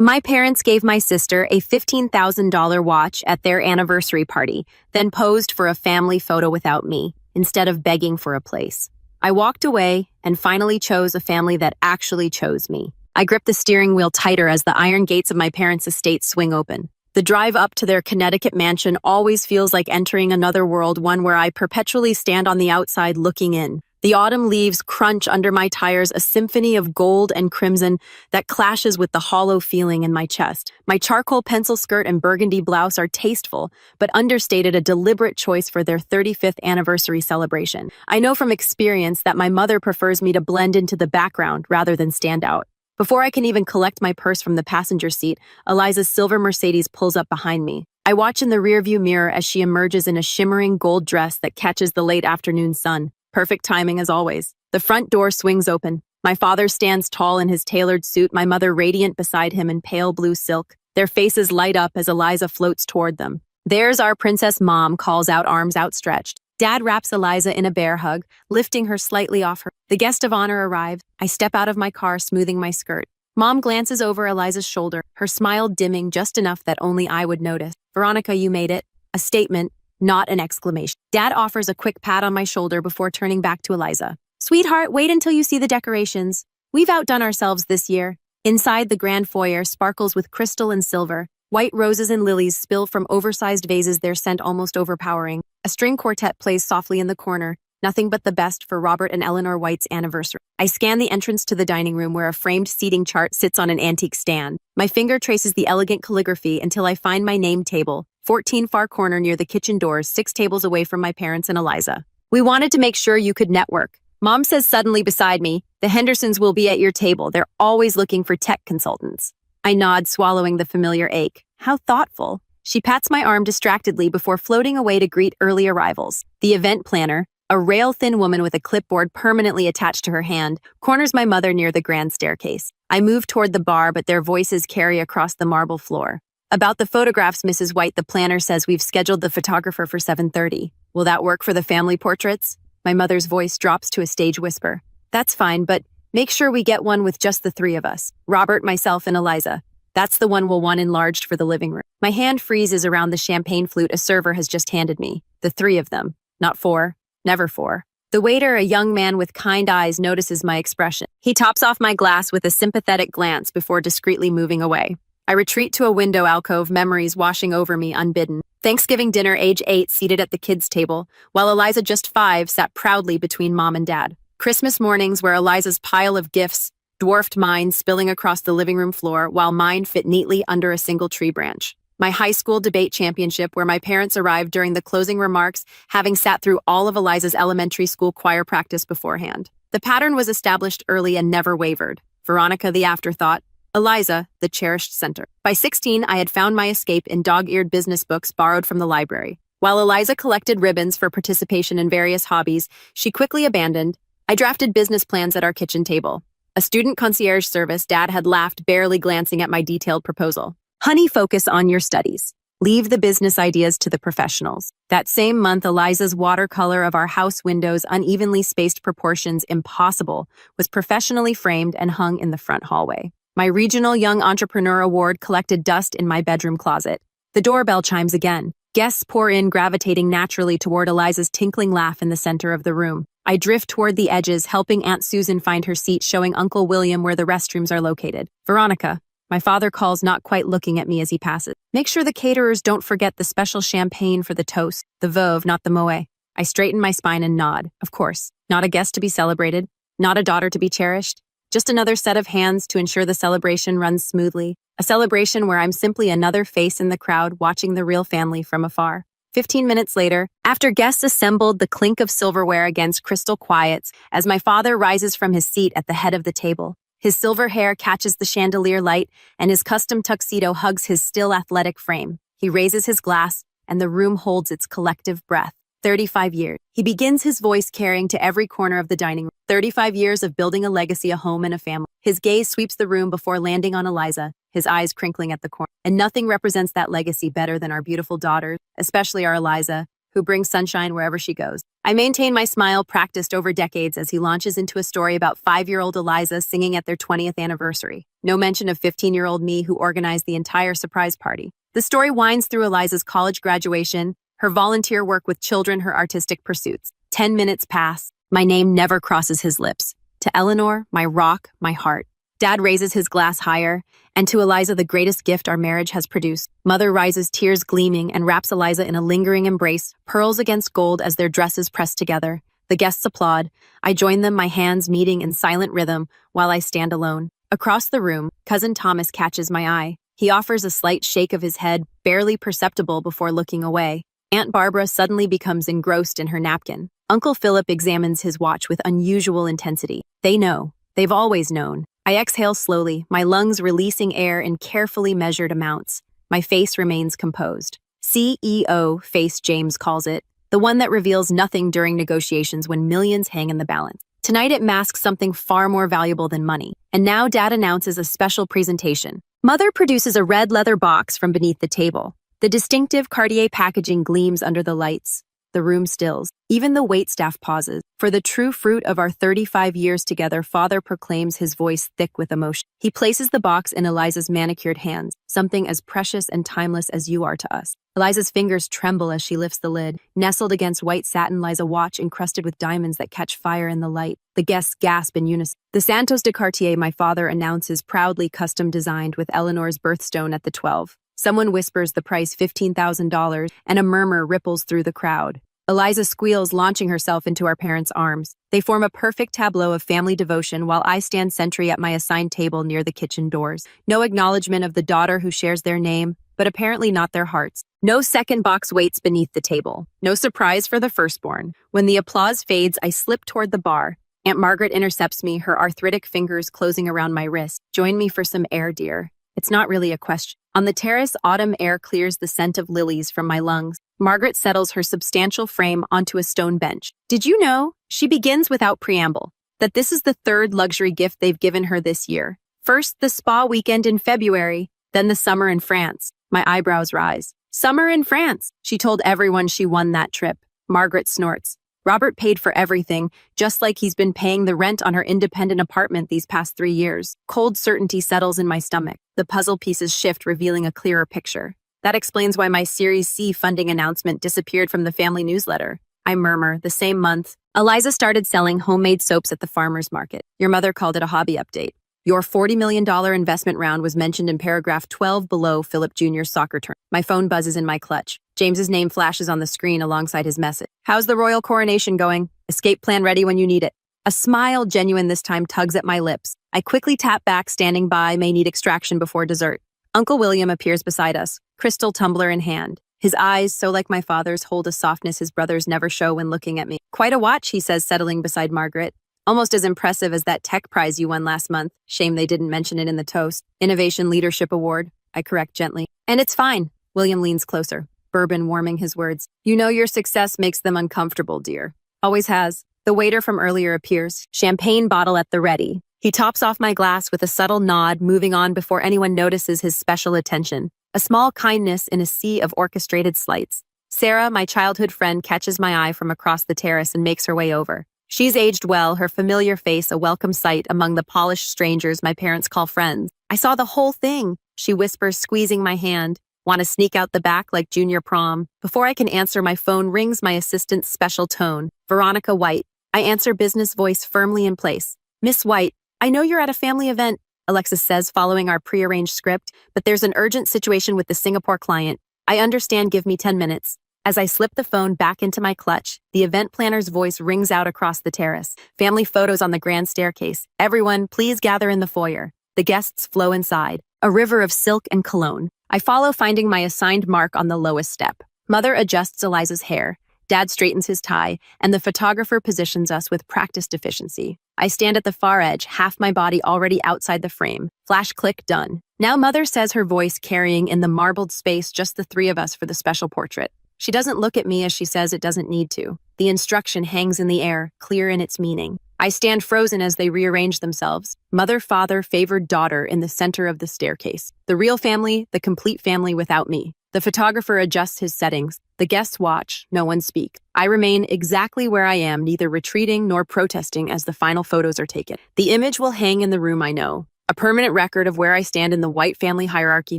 My parents gave my sister a $15,000 watch at their anniversary party, then posed for a family photo without me, instead of begging for a place. I walked away and finally chose a family that actually chose me. I gripped the steering wheel tighter as the iron gates of my parents' estate swing open. The drive up to their Connecticut mansion always feels like entering another world, one where I perpetually stand on the outside looking in. The autumn leaves crunch under my tires, a symphony of gold and crimson that clashes with the hollow feeling in my chest. My charcoal pencil skirt and burgundy blouse are tasteful, but understated, a deliberate choice for their 35th anniversary celebration. I know from experience that my mother prefers me to blend into the background rather than stand out. Before I can even collect my purse from the passenger seat, Eliza's silver Mercedes pulls up behind me. I watch in the rearview mirror as she emerges in a shimmering gold dress that catches the late afternoon sun. Perfect timing as always. The front door swings open. My father stands tall in his tailored suit, my mother radiant beside him in pale blue silk. Their faces light up as Eliza floats toward them. "There's our princess," Mom calls out, arms outstretched. Dad wraps Eliza in a bear hug, lifting her slightly off her. The guest of honor arrives. I step out of my car, smoothing my skirt. Mom glances over Eliza's shoulder, her smile dimming just enough that only I would notice. "Veronica, you made it." A statement, not an exclamation. Dad offers a quick pat on my shoulder before turning back to Eliza. "Sweetheart, wait until you see the decorations. We've outdone ourselves this year." Inside, the grand foyer sparkles with crystal and silver. White roses and lilies spill from oversized vases, their scent almost overpowering. A string quartet plays softly in the corner, nothing but the best for Robert and Eleanor White's anniversary. I scan the entrance to the dining room where a framed seating chart sits on an antique stand. My finger traces the elegant calligraphy until I find my name table, 14 far corner near the kitchen doors, 6 tables away from my parents and Eliza. "We wanted to make sure you could network," Mom says suddenly beside me. "The Hendersons will be at your table. They're always looking for tech consultants." I nod, swallowing the familiar ache. How thoughtful. She pats my arm distractedly before floating away to greet early arrivals. The event planner, a rail-thin woman with a clipboard permanently attached to her hand, corners my mother near the grand staircase. I move toward the bar, but their voices carry across the marble floor. "About the photographs, Mrs. White, the planner says we've scheduled the photographer for 7:30. Will that work for the family portraits?" My mother's voice drops to a stage whisper. "That's fine, but make sure we get one with just the 3 of us. Robert, myself, and Eliza. That's the one we'll want enlarged for the living room." My hand freezes around the champagne flute a server has just handed me. The 3 of them. Not 4. Never 4. The waiter, a young man with kind eyes, notices my expression. He tops off my glass with a sympathetic glance before discreetly moving away. I retreat to a window alcove, memories washing over me unbidden. Thanksgiving dinner, age 8, seated at the kids' table, while Eliza, just 5, sat proudly between Mom and Dad. Christmas mornings, where Eliza's pile of gifts dwarfed mine, spilling across the living room floor, while mine fit neatly under a single tree branch. My high school debate championship, where my parents arrived during the closing remarks, having sat through all of Eliza's elementary school choir practice beforehand. The pattern was established early and never wavered. Veronica, the afterthought. Eliza, the cherished center. By 16, I had found my escape in dog-eared business books borrowed from the library. While Eliza collected ribbons for participation in various hobbies she quickly abandoned, I drafted business plans at our kitchen table. A student concierge service, Dad had laughed, barely glancing at my detailed proposal. "Honey, focus on your studies. Leave the business ideas to the professionals." That same month, Eliza's watercolor of our house windows' unevenly spaced proportions impossible was professionally framed and hung in the front hallway. My Regional Young Entrepreneur Award collected dust in my bedroom closet. The doorbell chimes again. Guests pour in, gravitating naturally toward Eliza's tinkling laugh in the center of the room. I drift toward the edges, helping Aunt Susan find her seat, showing Uncle William where the restrooms are located. "Veronica," my father calls, not quite looking at me as he passes. "Make sure the caterers don't forget the special champagne for the toast. The Veuve, not the Moet." I straighten my spine and nod. Of course. Not a guest to be celebrated. Not a daughter to be cherished. Just another set of hands to ensure the celebration runs smoothly. A celebration where I'm simply another face in the crowd watching the real family from afar. 15 minutes later, after guests assembled, the clink of silverware against crystal quiets as my father rises from his seat at the head of the table. His silver hair catches the chandelier light, and his custom tuxedo hugs his still athletic frame. He raises his glass, and the room holds its collective breath. 35 years. He begins, his voice carrying to every corner of the dining room. 35 years of building a legacy, a home, and a family. His gaze sweeps the room before landing on Eliza, his eyes crinkling at the corner. And nothing represents that legacy better than our beautiful daughters, especially our Eliza, who brings sunshine wherever she goes. I maintain my smile practiced over decades as he launches into a story about 5-year-old Eliza singing at their 20th anniversary. No mention of 15-year-old me who organized the entire surprise party. The story winds through Eliza's college graduation, her volunteer work with children, her artistic pursuits. 10 minutes pass. My name never crosses his lips. To Eleanor, my rock, my heart. Dad raises his glass higher, and to Eliza the greatest gift our marriage has produced. Mother rises, tears gleaming, and wraps Eliza in a lingering embrace, pearls against gold as their dresses press together. The guests applaud. I join them, my hands meeting in silent rhythm while I stand alone. Across the room, Cousin Thomas catches my eye. He offers a slight shake of his head, barely perceptible before looking away. Aunt Barbara suddenly becomes engrossed in her napkin. Uncle Philip examines his watch with unusual intensity. They know. They've always known. I exhale slowly, my lungs releasing air in carefully measured amounts. My face remains composed. CEO face, James calls it, the one that reveals nothing during negotiations when millions hang in the balance. Tonight it masks something far more valuable than money. And now Dad announces a special presentation. Mother produces a red leather box from beneath the table. The distinctive Cartier packaging gleams under the lights. The room stills. Even the waitstaff pauses. For the true fruit of our 35 years together, Father proclaims, his voice thick with emotion. He places the box in Eliza's manicured hands, something as precious and timeless as you are to us. Eliza's fingers tremble as she lifts the lid. Nestled against white satin lies a watch encrusted with diamonds that catch fire in the light. The guests gasp in unison. The Santos de Cartier, my father announces, proudly custom designed with Eleanor's birthstone at the 12. Someone whispers the price, $15,000, and a murmur ripples through the crowd. Eliza squeals, launching herself into our parents' arms. They form a perfect tableau of family devotion while I stand sentry at my assigned table near the kitchen doors. No acknowledgement of the daughter who shares their name, but apparently not their hearts. No second box waits beneath the table. No surprise for the firstborn. When the applause fades, I slip toward the bar. Aunt Margaret intercepts me, her arthritic fingers closing around my wrist. Join me for some air, dear. It's not really a question. On the terrace, autumn air clears the scent of lilies from my lungs. Margaret settles her substantial frame onto a stone bench. Did you know, she begins without preamble, that this is the third luxury gift they've given her this year. First, the spa weekend in February, then the summer in France. My eyebrows rise. Summer in France. She told everyone she won that trip. Margaret snorts. Robert paid for everything, just like he's been paying the rent on her independent apartment these past 3 years. Cold certainty settles in my stomach. The puzzle pieces shift, revealing a clearer picture. That explains why my Series C funding announcement disappeared from the family newsletter. I murmur, the same month, Eliza started selling homemade soaps at the farmer's market. Your mother called it a hobby update. Your $40 million investment round was mentioned in paragraph 12 below Philip Jr.'s soccer term. My phone buzzes in my clutch. James's name flashes on the screen alongside his message. How's the royal coronation going? Escape plan ready when you need it. A smile, genuine this time, tugs at my lips. I quickly tap back, standing by, may need extraction before dessert. Uncle William appears beside us, crystal tumbler in hand. His eyes, so like my father's, hold a softness his brothers never show when looking at me. Quite a watch, he says, settling beside Margaret. Almost as impressive as that tech prize you won last month. Shame they didn't mention it in the toast. Innovation Leadership Award, I correct gently. And it's fine. William leans closer, bourbon warming his words. You know your success makes them uncomfortable, dear. Always has. The waiter from earlier appears, champagne bottle at the ready. He tops off my glass with a subtle nod, moving on before anyone notices his special attention. A small kindness in a sea of orchestrated slights. Sarah, my childhood friend, catches my eye from across the terrace and makes her way over. She's aged well, her familiar face a welcome sight among the polished strangers my parents call friends. I saw the whole thing, she whispers, squeezing my hand. Want to sneak out the back like junior prom? Before I can answer, my phone rings, my assistant's special tone. Veronica White. I answer, business voice firmly in place. Miss White, I know you're at a family event, Alexis says, following our prearranged script, but there's an urgent situation with the Singapore client. I understand, give me 10 minutes. As I slip the phone back into my clutch, the event planner's voice rings out across the terrace. Family photos on the grand staircase. Everyone, please gather in the foyer. The guests flow inside. A river of silk and cologne. I follow, finding my assigned mark on the lowest step. Mother adjusts Eliza's hair. Dad straightens his tie, and the photographer positions us with practiced efficiency. I stand at the far edge, half my body already outside the frame. Flash click, done. Now Mother says, her voice carrying in the marbled space just the three of us for the special portrait. She doesn't look at me as she says it doesn't need to. The instruction hangs in the air, clear in its meaning. I stand frozen as they rearrange themselves. Mother, father, favored daughter in the center of the staircase. The real family, the complete family without me. The photographer adjusts his settings. The guests watch, no one speaks. I remain exactly where I am, neither retreating nor protesting as the final photos are taken. The image will hang in the room I know, a permanent record of where I stand in the white family hierarchy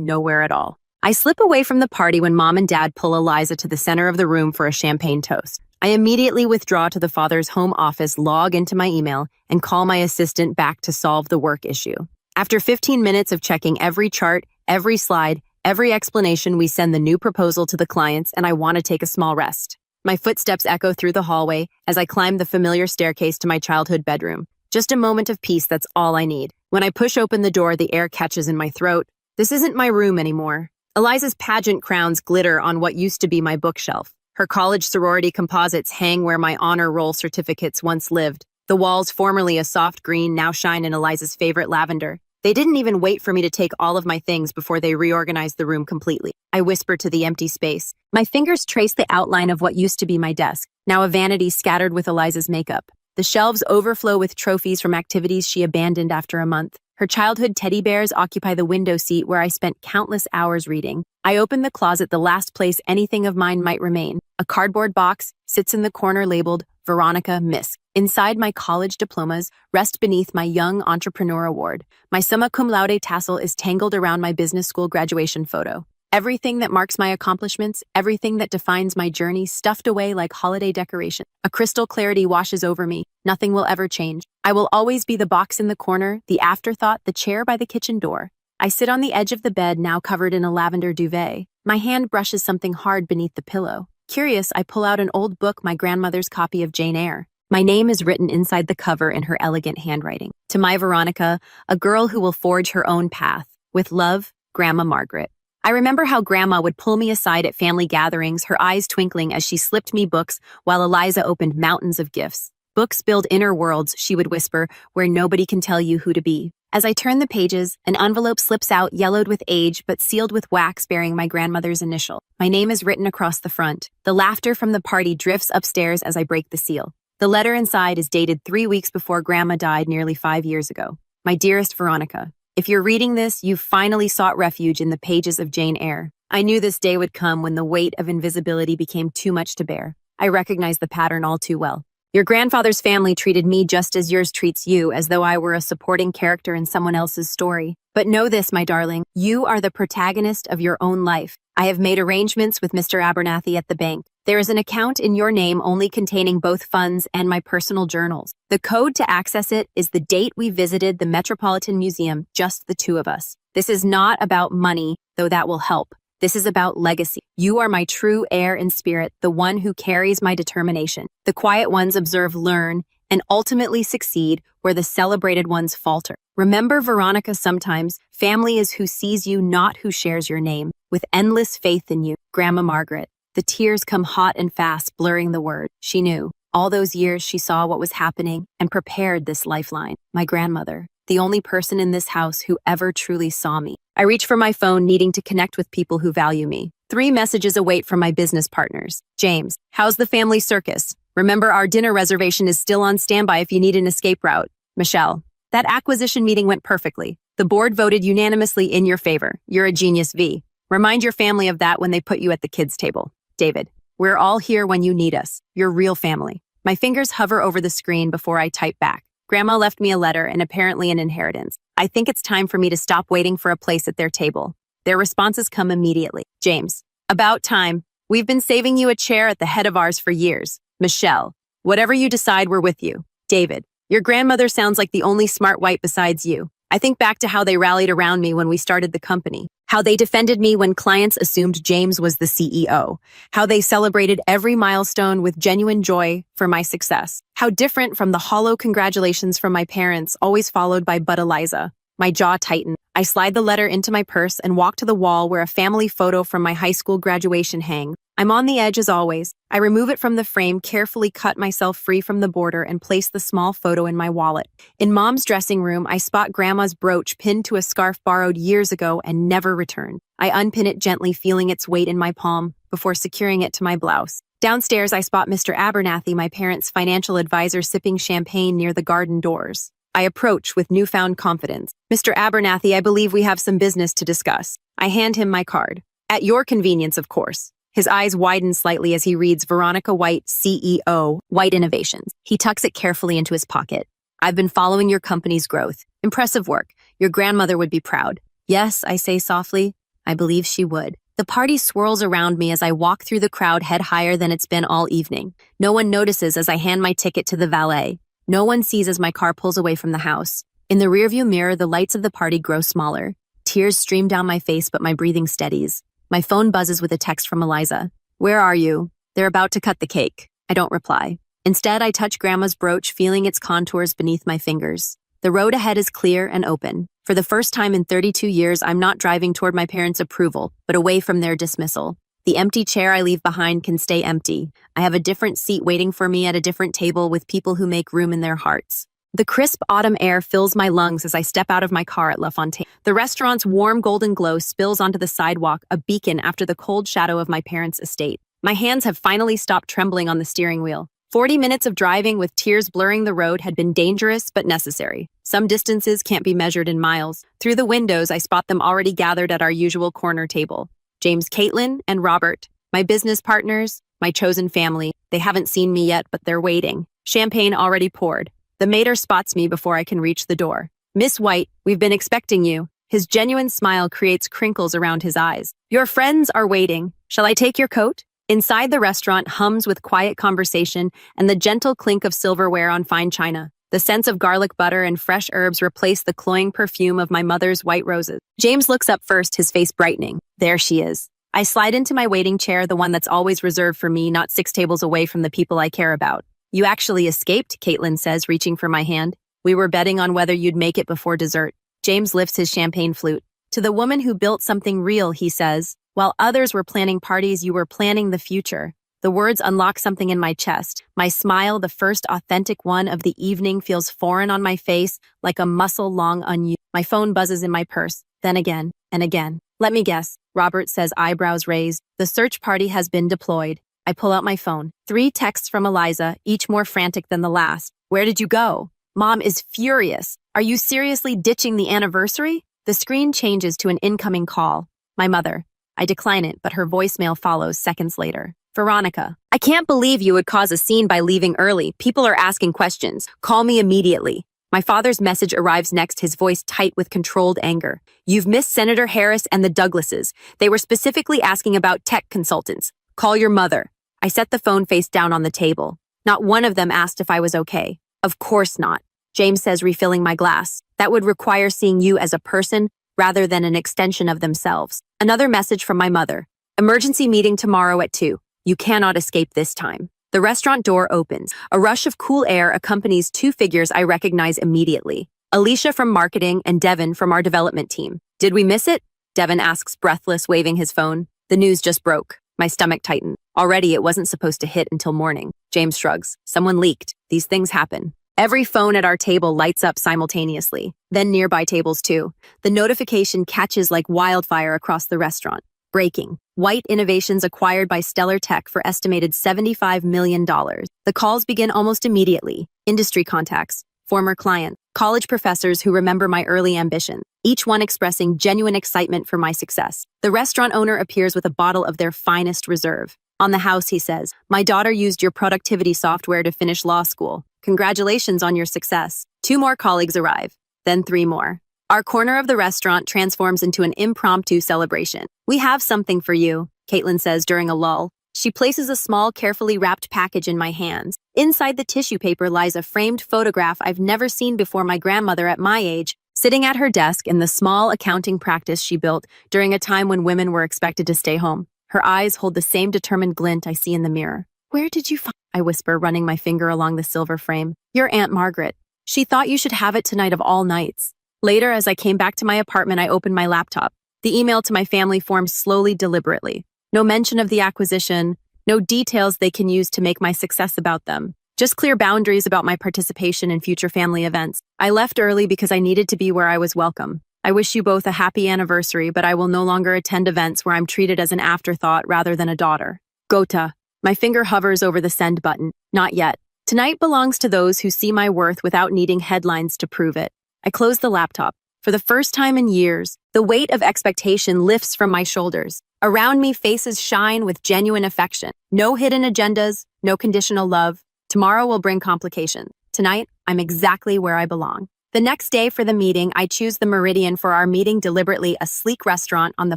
nowhere at all. I slip away from the party when Mom and Dad pull Eliza to the center of the room for a champagne toast. I immediately withdraw to the father's home office, log into my email, and call my assistant back to solve the work issue. After 15 minutes of checking every chart, every slide, every explanation, we send the new proposal to the clients, and I want to take a small rest. My footsteps echo through the hallway as I climb the familiar staircase to my childhood bedroom. Just a moment of peace, that's all I need. When I push open the door, the air catches in my throat. This isn't my room anymore. Eliza's pageant crowns glitter on what used to be my bookshelf. Her college sorority composites hang where my honor roll certificates once lived. The walls, formerly a soft green, now shine in Eliza's favorite lavender. They didn't even wait for me to take all of my things before they reorganized the room completely. I whisper to the empty space. My fingers trace the outline of what used to be my desk, now a vanity scattered with Eliza's makeup. The shelves overflow with trophies from activities she abandoned after a month. Her childhood teddy bears occupy the window seat where I spent countless hours reading. I open the closet, the last place anything of mine might remain. A cardboard box sits in the corner labeled Veronica Miss. Inside, my college diplomas rest beneath my Young Entrepreneur Award. My summa cum laude tassel is tangled around my business school graduation photo. Everything that marks my accomplishments, everything that defines my journey, stuffed away like holiday decoration. A crystal clarity washes over me. Nothing will ever change. I will always be the box in the corner, the afterthought, the chair by the kitchen door. I sit on the edge of the bed, now covered in a lavender duvet. My hand brushes something hard beneath the pillow. Curious, I pull out an old book, my grandmother's copy of Jane Eyre. My name is written inside the cover in her elegant handwriting. To my Veronica, a girl who will forge her own path. With love, Grandma Margaret. I remember how Grandma would pull me aside at family gatherings, her eyes twinkling as she slipped me books while Eliza opened mountains of gifts. Books build inner worlds, she would whisper, where nobody can tell you who to be. As I turn the pages, an envelope slips out, yellowed with age, but sealed with wax bearing my grandmother's initial. My name is written across the front. The laughter from the party drifts upstairs as I break the seal. The letter inside is dated 3 weeks before Grandma died nearly 5 years ago. My dearest Veronica, if you're reading this, you've finally sought refuge in the pages of Jane Eyre. I knew this day would come when the weight of invisibility became too much to bear. I recognized the pattern all too well. Your grandfather's family treated me just as yours treats you, as though I were a supporting character in someone else's story. But know this, my darling, you are the protagonist of your own life. I have made arrangements with Mr. Abernathy at the bank. There is an account in your name only containing both funds and my personal journals. The code to access it is the date we visited the Metropolitan Museum, just the two of us. This is not about money, though that will help. This is about legacy. You are my true heir in spirit, the one who carries my determination. The quiet ones observe, learn, and ultimately succeed where the celebrated ones falter. Remember, Veronica, sometimes family is who sees you, not who shares your name. With endless faith in you, Grandma Margaret. The tears come hot and fast, blurring the word. She knew. All those years she saw what was happening and prepared this lifeline. My grandmother, the only person in this house who ever truly saw me. I reach for my phone, needing to connect with people who value me. 3 messages await from my business partners. James, how's the family circus? Remember, our dinner reservation is still on standby if you need an escape route. Michelle, that acquisition meeting went perfectly. The board voted unanimously in your favor. You're a genius, V. Remind your family of that when they put you at the kids' table. David, we're all here when you need us. Your real family. My fingers hover over the screen before I type back. Grandma left me a letter and apparently an inheritance. I think it's time for me to stop waiting for a place at their table. Their responses come immediately. James, about time. We've been saving you a chair at the head of ours for years. Michelle, whatever you decide, we're with you. David, your grandmother sounds like the only smart white besides you. I think back to how they rallied around me when we started the company, how they defended me when clients assumed James was the CEO, how they celebrated every milestone with genuine joy for my success, how different from the hollow congratulations from my parents, always followed by "But Eliza." My jaw tightened. I slide the letter into my purse and walk to the wall where a family photo from my high school graduation hangs. I'm on the edge as always. I remove it from the frame, carefully cut myself free from the border, and place the small photo in my wallet. In Mom's dressing room, I spot Grandma's brooch pinned to a scarf borrowed years ago and never returned. I unpin it gently, feeling its weight in my palm, before securing it to my blouse. Downstairs, I spot Mr. Abernathy, my parents' financial advisor, sipping champagne near the garden doors. I approach with newfound confidence. Mr. Abernathy, I believe we have some business to discuss. I hand him my card. At your convenience, of course. His eyes widen slightly as he reads Veronica White, CEO, White Innovations. He tucks it carefully into his pocket. I've been following your company's growth. Impressive work. Your grandmother would be proud. Yes, I say softly. I believe she would. The party swirls around me as I walk through the crowd head higher than it's been all evening. No one notices as I hand my ticket to the valet. No one sees as my car pulls away from the house. In the rearview mirror, the lights of the party grow smaller. Tears stream down my face, but my breathing steadies. My phone buzzes with a text from Eliza. Where are you? They're about to cut the cake. I don't reply. Instead, I touch Grandma's brooch, feeling its contours beneath my fingers. The road ahead is clear and open. For the first time in 32 years, I'm not driving toward my parents' approval, but away from their dismissal. The empty chair I leave behind can stay empty. I have a different seat waiting for me at a different table with people who make room in their hearts. The crisp autumn air fills my lungs as I step out of my car at La Fontaine. The restaurant's warm golden glow spills onto the sidewalk, a beacon after the cold shadow of my parents' estate. My hands have finally stopped trembling on the steering wheel. 40 minutes of driving with tears blurring the road had been dangerous but necessary. Some distances can't be measured in miles. Through the windows, I spot them already gathered at our usual corner table. James, Caitlin, and Robert, my business partners, my chosen family. They haven't seen me yet, but they're waiting. Champagne already poured. The mater spots me before I can reach the door. Miss White, we've been expecting you. His genuine smile creates crinkles around his eyes. Your friends are waiting. Shall I take your coat? Inside the restaurant hums with quiet conversation and the gentle clink of silverware on fine china. The scents of garlic butter and fresh herbs replace the cloying perfume of my mother's white roses. James looks up first, his face brightening. There she is. I slide into my waiting chair, the one that's always reserved for me, not 6 tables away from the people I care about. You actually escaped, Caitlin says, reaching for my hand. We were betting on whether you'd make it before dessert. James lifts his champagne flute. To the woman who built something real, he says, while others were planning parties, you were planning the future. The words unlock something in my chest. My smile, the first authentic one of the evening, feels foreign on my face, like a muscle long unused. My phone buzzes in my purse, then again, and again. Let me guess, Robert says, eyebrows raised. The search party has been deployed. I pull out my phone. 3 texts from Eliza, each more frantic than the last. Where did you go? Mom is furious. Are you seriously ditching the anniversary? The screen changes to an incoming call. My mother. I decline it, but her voicemail follows seconds later. Veronica, I can't believe you would cause a scene by leaving early. People are asking questions. Call me immediately. My father's message arrives next, his voice tight with controlled anger. You've missed Senator Harris and the Douglases. They were specifically asking about tech consultants. Call your mother. I set the phone face down on the table. Not one of them asked if I was okay. Of course not. James says, refilling my glass. That would require seeing you as a person rather than an extension of themselves. Another message from my mother. Emergency meeting tomorrow at 2. You cannot escape this time. The restaurant door opens. A rush of cool air accompanies 2 figures I recognize immediately. Alicia from marketing and Devin from our development team. Did we miss it? Devin asks, breathless, waving his phone. The news just broke. My stomach tightened. Already it wasn't supposed to hit until morning. James shrugs. Someone leaked. These things happen. Every phone at our table lights up simultaneously. Then nearby tables too. The notification catches like wildfire across the restaurant. Breaking. White Innovations acquired by Stellar Tech for estimated $75 million. The calls begin almost immediately. Industry contacts, former clients, college professors who remember my early ambition, each one expressing genuine excitement for my success. The restaurant owner appears with a bottle of their finest reserve. On the house, he says, my daughter used your productivity software to finish law school. Congratulations on your success. 2 more colleagues arrive, then 3 more. Our corner of the restaurant transforms into an impromptu celebration. We have something for you, Caitlin says during a lull. She places a small, carefully wrapped package in my hands. Inside the tissue paper lies a framed photograph I've never seen before. My grandmother at my age, sitting at her desk in the small accounting practice she built during a time when women were expected to stay home. Her eyes hold the same determined glint I see in the mirror. Where did you find? I whisper, running my finger along the silver frame. Your Aunt Margaret. She thought you should have it tonight of all nights. Later, as I came back to my apartment, I opened my laptop. The email to my family formed slowly, deliberately. No mention of the acquisition, no details they can use to make my success about them. Just clear boundaries about my participation in future family events. I left early because I needed to be where I was welcome. I wish you both a happy anniversary, but I will no longer attend events where I'm treated as an afterthought rather than a daughter. Gota. My finger hovers over the send button. Not yet. Tonight belongs to those who see my worth without needing headlines to prove it. I close the laptop. For the first time in years, the weight of expectation lifts from my shoulders. Around me, faces shine with genuine affection. No hidden agendas, no conditional love. Tomorrow will bring complications. Tonight, I'm exactly where I belong. The next day for the meeting, I choose the Meridian for our meeting deliberately, a sleek restaurant on the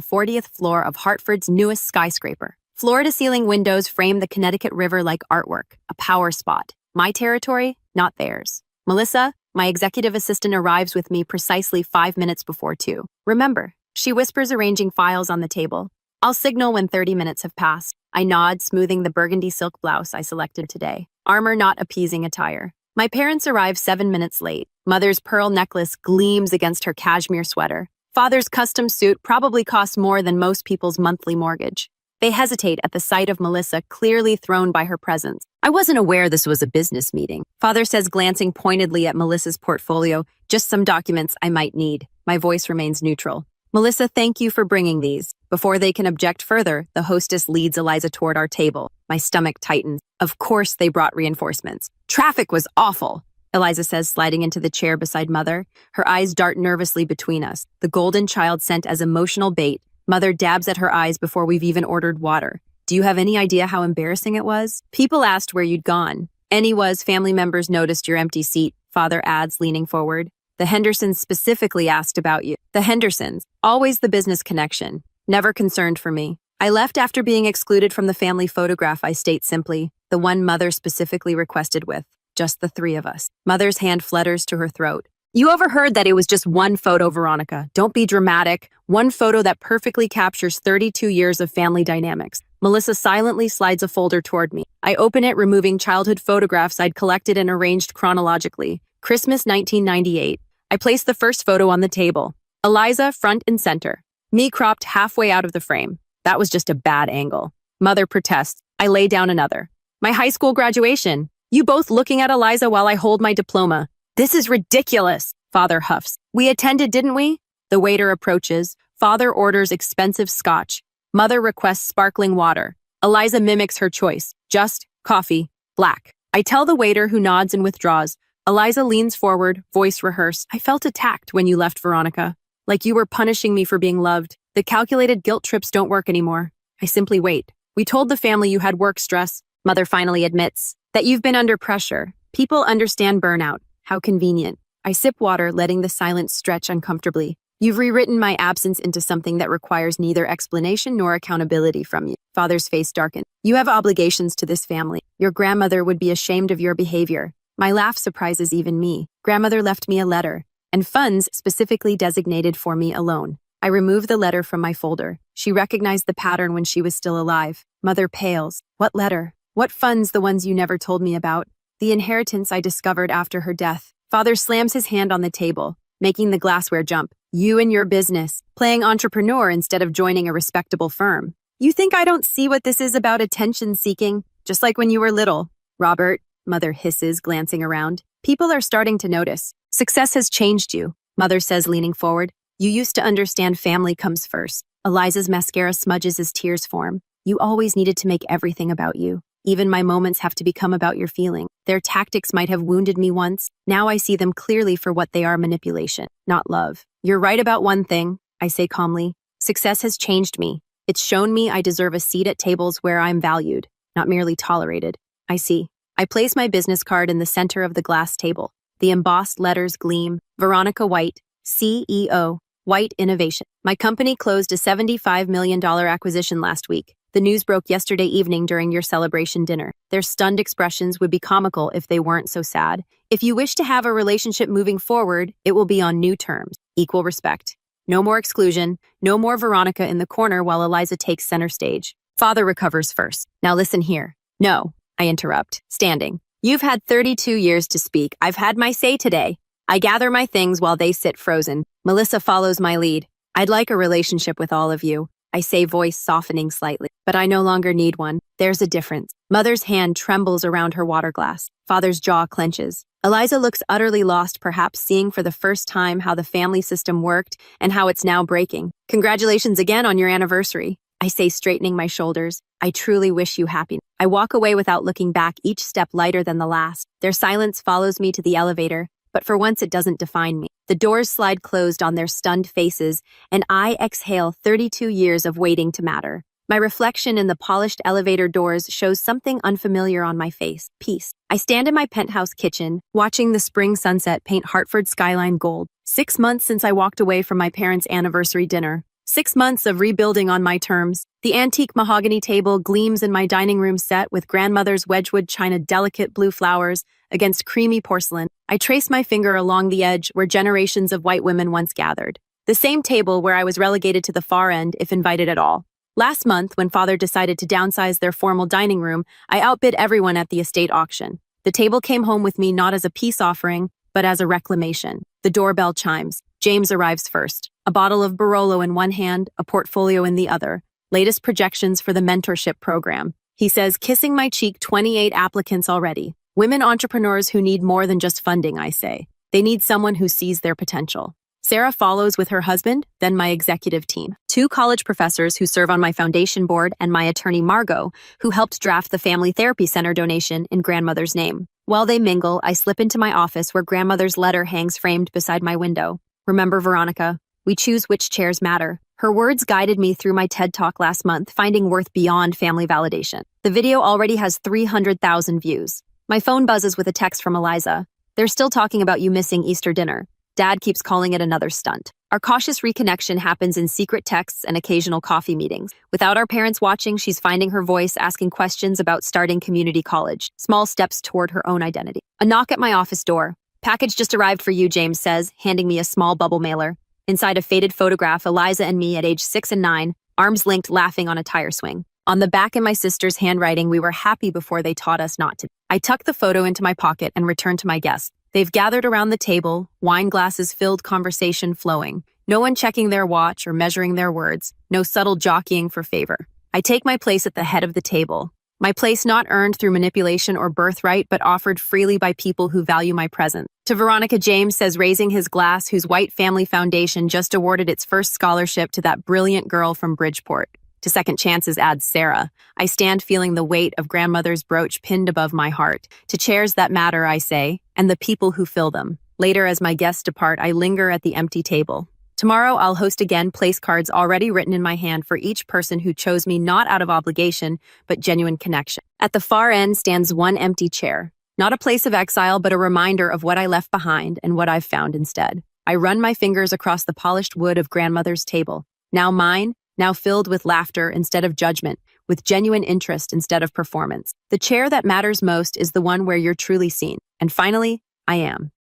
40th floor of Hartford's newest skyscraper. Floor-to-ceiling windows frame the Connecticut River like artwork, a power spot. My territory, not theirs. Melissa, my executive assistant, arrives with me precisely 5 minutes before 2. Remember, she whispers, arranging files on the table. I'll signal when 30 minutes have passed. I nod, smoothing the burgundy silk blouse I selected today. Armor not appeasing attire. My parents arrive 7 minutes late. Mother's pearl necklace gleams against her cashmere sweater. Father's custom suit probably costs more than most people's monthly mortgage. They hesitate at the sight of Melissa, clearly thrown by her presence. I wasn't aware this was a business meeting. Father says, glancing pointedly at Melissa's portfolio, just some documents I might need. My voice remains neutral. Melissa, thank you for bringing these. Before they can object further, the hostess leads Eliza toward our table. My stomach tightens. Of course they brought reinforcements. Traffic was awful, Eliza says, sliding into the chair beside Mother. Her eyes dart nervously between us. The golden child sent as emotional bait. Mother dabs at her eyes before we've even ordered water. Do you have any idea how embarrassing it was? People asked where you'd gone. Family members noticed your empty seat, Father adds, leaning forward. The Hendersons specifically asked about you. The Hendersons, always the business connection. Never concerned for me. I left after being excluded from the family photograph, I state simply. The one Mother specifically requested with. Just the three of us. Mother's hand flutters to her throat. You overheard that it was just one photo, Veronica. Don't be dramatic. One photo that perfectly captures 32 years of family dynamics. Melissa silently slides a folder toward me. I open it, removing childhood photographs I'd collected and arranged chronologically. Christmas 1998. I place the first photo on the table. Eliza, front and center. Me cropped halfway out of the frame. That was just a bad angle. Mother protests. I lay down another. My high school graduation. You both looking at Eliza while I hold my diploma. This is ridiculous, Father huffs. We attended, didn't we? The waiter approaches. Father orders expensive scotch. Mother requests sparkling water. Eliza mimics her choice. Just coffee, black. I tell the waiter, who nods and withdraws. Eliza leans forward, voice rehearsed. I felt attacked when you left, Veronica. Like you were punishing me for being loved. The calculated guilt trips don't work anymore. I simply wait. We told the family you had work stress. Mother finally admits that you've been under pressure. People understand burnout. How convenient. I sip water, letting the silence stretch uncomfortably. You've rewritten my absence into something that requires neither explanation nor accountability from you. Father's face darkened. You have obligations to this family. Your grandmother would be ashamed of your behavior. My laugh surprises even me. Grandmother left me a letter, and funds specifically designated for me alone. I remove the letter from my folder. She recognized the pattern when she was still alive. Mother pales. What letter? What funds? The ones you never told me about. The inheritance I discovered after her death. Father slams his hand on the table, making the glassware jump. You and your business, playing entrepreneur instead of joining a respectable firm. You think I don't see what this is about? Attention seeking, just like when you were little. Robert, Mother hisses, glancing around. People are starting to notice. Success has changed you, Mother says, leaning forward. You used to understand family comes first. Eliza's mascara smudges as tears form. You always needed to make everything about you. Even my moments have to become about your feeling. Their tactics might have wounded me once. Now I see them clearly for what they are: manipulation, not love. You're right about one thing, I say calmly. Success has changed me. It's shown me I deserve a seat at tables where I'm valued, not merely tolerated. I see. I place my business card in the center of the glass table. The embossed letters gleam. Veronica White, CEO, White Innovation. My company closed a $75 million acquisition last week. The news broke yesterday evening during your celebration dinner. Their stunned expressions would be comical if they weren't so sad. If you wish to have a relationship moving forward, it will be on new terms. Equal respect. No more exclusion. No more Veronica in the corner while Eliza takes center stage. Father recovers first. Now listen here. No, I interrupt, standing. You've had 32 years to speak. I've had my say today. I gather my things while they sit frozen. Melissa follows my lead. I'd like a relationship with all of you. I say, voice softening slightly, but I no longer need one. There's a difference. Mother's hand trembles around her water glass. Father's jaw clenches. Eliza looks utterly lost, perhaps seeing for the first time how the family system worked and how it's now breaking. Congratulations again on your anniversary, I say, straightening my shoulders. I truly wish you happiness. I walk away without looking back, each step lighter than the last. Their silence follows me to the elevator, but for once it doesn't define me. The doors slide closed on their stunned faces, and I exhale 32 years of waiting to matter. My reflection in the polished elevator doors shows something unfamiliar on my face. Peace. I stand in my penthouse kitchen, watching the spring sunset paint Hartford's skyline gold. 6 months since I walked away from my parents' anniversary dinner. 6 months of rebuilding on my terms. The antique mahogany table gleams in my dining room set with grandmother's Wedgwood china delicate blue flowers against creamy porcelain. I trace my finger along the edge where generations of white women once gathered. The same table where I was relegated to the far end, if invited at all. Last month, when father decided to downsize their formal dining room, I outbid everyone at the estate auction. The table came home with me not as a peace offering, but as a reclamation. The doorbell chimes. James arrives first. A bottle of Barolo in one hand, a portfolio in the other. Latest projections for the mentorship program. He says, kissing my cheek, 28 applicants already. Women entrepreneurs who need more than just funding, I say. They need someone who sees their potential. Sarah follows with her husband, then my executive team. 2 college professors who serve on my foundation board and my attorney Margot, who helped draft the Family Therapy Center donation in grandmother's name. While they mingle, I slip into my office where grandmother's letter hangs framed beside my window. Remember, Veronica, we choose which chairs matter. Her words guided me through my TED Talk last month, finding worth beyond family validation. The video already has 300,000 views. My phone buzzes with a text from Eliza. They're still talking about you missing Easter dinner. Dad keeps calling it another stunt. Our cautious reconnection happens in secret texts and occasional coffee meetings. Without our parents watching, she's finding her voice, asking questions about starting community college. Small steps toward her own identity. A knock at my office door. Package just arrived for you, James says, handing me a small bubble mailer. Inside a faded photograph, Eliza and me at age 6 and 9, arms linked, laughing on a tire swing. On the back in my sister's handwriting, we were happy before they taught us not to. I tuck the photo into my pocket and return to my guests. They've gathered around the table, wine glasses filled, conversation flowing. No one checking their watch or measuring their words. No subtle jockeying for favor. I take my place at the head of the table. My place not earned through manipulation or birthright, but offered freely by people who value my presence. To Veronica, James says, raising his glass, whose White Family Foundation just awarded its first scholarship to that brilliant girl from Bridgeport. To Second Chances adds Sarah. I stand feeling the weight of grandmother's brooch pinned above my heart. To chairs that matter, I say, and the people who fill them. Later, as my guests depart, I linger at the empty table. Tomorrow, I'll host again, place cards already written in my hand for each person who chose me not out of obligation, but genuine connection. At the far end stands one empty chair. Not a place of exile, but a reminder of what I left behind and what I've found instead. I run my fingers across the polished wood of grandmother's table. Now mine, now filled with laughter instead of judgment, with genuine interest instead of performance. The chair that matters most is the one where you're truly seen. And finally, I am.